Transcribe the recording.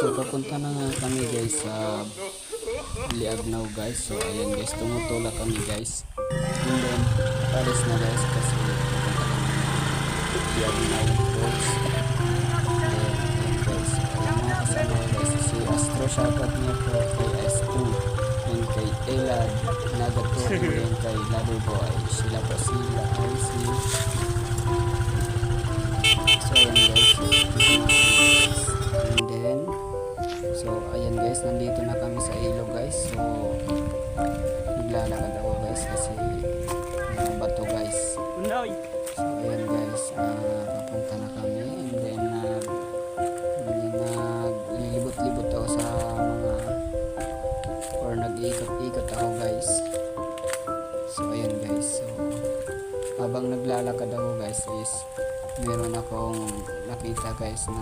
So papunta na nga kami guys sa Liagnaw guys. So ayan guys, tumutulak kami guys. And then pares na guys kasi pupunta kami ng Liagnaw Falls. Ayan guys. Ayan mga kasama ko guys. Si Astro, shoutout niya po kay S2 and kay Elad Nagato and then kay Lado Boy. Sila po sila IC. So ayan guys. And then so ayan guys, nandito na kami sa ilog guys. So naglalakad ako guys kasi mga bato guys. So ayan guys, papunta na kami and then naglilibot-libot ako sa mga or nag-iikot-ikot ako guys. So ayan guys, so habang naglalakad ako guys is meron akong nakita guys na